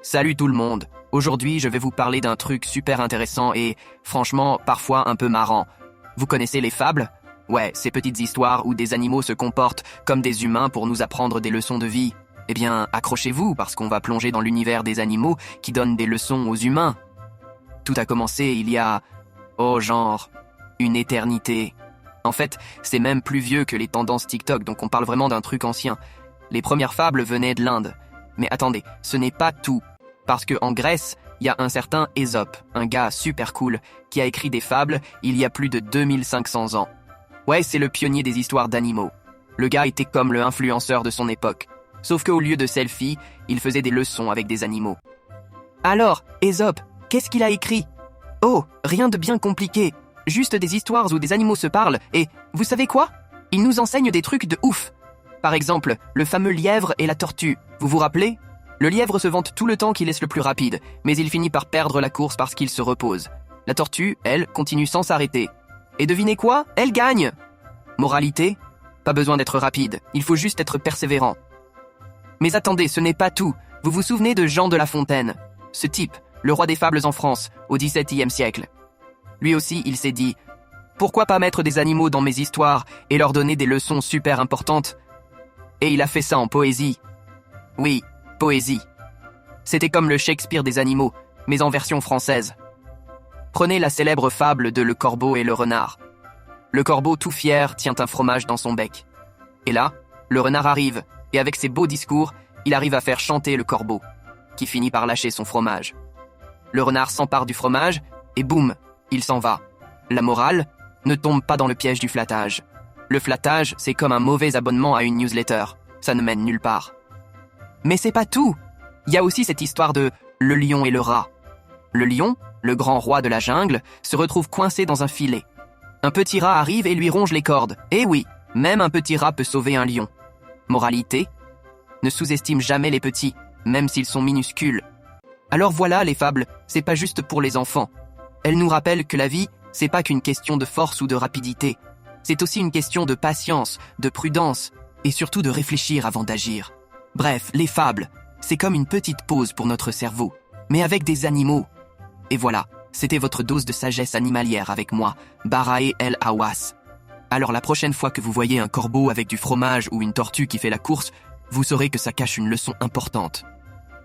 Salut tout le monde. Aujourd'hui, je vais vous parler d'un truc super intéressant et, franchement, parfois un peu marrant. Vous connaissez les fables? Ouais, ces petites histoires où des animaux se comportent comme des humains pour nous apprendre des leçons de vie. Eh bien, accrochez-vous parce qu'on va plonger dans l'univers des animaux qui donnent des leçons aux humains. Tout a commencé il y a... genre... une éternité. En fait, c'est même plus vieux que les tendances TikTok, donc on parle vraiment d'un truc ancien. Les premières fables venaient de l'Inde. Mais attendez, ce n'est pas tout. Parce qu'en Grèce, il y a un certain Ésope, un gars super cool, qui a écrit des fables il y a plus de 2500 ans. Ouais, c'est le pionnier des histoires d'animaux. Le gars était comme le influenceur de son époque. Sauf qu'au lieu de selfies, il faisait des leçons avec des animaux. Alors, Ésope, qu'est-ce qu'il a écrit? Oh, rien de bien compliqué. Juste des histoires où des animaux se parlent et, vous savez quoi? Il nous enseigne des trucs de ouf. Par exemple, le fameux lièvre et la tortue. Vous vous rappelez? Le lièvre se vante tout le temps qu'il est le plus rapide, mais il finit par perdre la course parce qu'il se repose. La tortue, elle, continue sans s'arrêter. Et devinez quoi? Elle gagne! Moralité? Pas besoin d'être rapide, il faut juste être persévérant. Mais attendez, ce n'est pas tout. Vous vous souvenez de Jean de La Fontaine? Ce type, le roi des fables en France, au XVIIe siècle. Lui aussi, il s'est dit « Pourquoi pas mettre des animaux dans mes histoires et leur donner des leçons super importantes ?» Et il a fait ça en poésie. Oui, poésie. C'était comme le Shakespeare des animaux, mais en version française. Prenez la célèbre fable de Le Corbeau et le Renard. Le corbeau tout fier tient un fromage dans son bec. Et là, le renard arrive, et avec ses beaux discours, il arrive à faire chanter le corbeau, qui finit par lâcher son fromage. Le renard s'empare du fromage, et boum, il s'en va. La morale, ne tombe pas dans le piège du flattage. Le flattage, c'est comme un mauvais abonnement à une newsletter. Ça ne mène nulle part. Mais c'est pas tout. Il y a aussi cette histoire de le lion et le rat. Le lion, le grand roi de la jungle, se retrouve coincé dans un filet. Un petit rat arrive et lui ronge les cordes. Et oui, même un petit rat peut sauver un lion. Moralité, ne sous-estime jamais les petits, même s'ils sont minuscules. Alors voilà, les fables, c'est pas juste pour les enfants. Elles nous rappellent que la vie, c'est pas qu'une question de force ou de rapidité. C'est aussi une question de patience, de prudence, et surtout de réfléchir avant d'agir. Bref, les fables, c'est comme une petite pause pour notre cerveau, mais avec des animaux. Et voilà, c'était votre dose de sagesse animalière avec moi, Barae El Hawass. Alors la prochaine fois que vous voyez un corbeau avec du fromage ou une tortue qui fait la course, vous saurez que ça cache une leçon importante.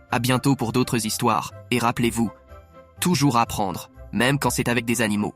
À bientôt pour d'autres histoires, et rappelez-vous, toujours apprendre, même quand c'est avec des animaux.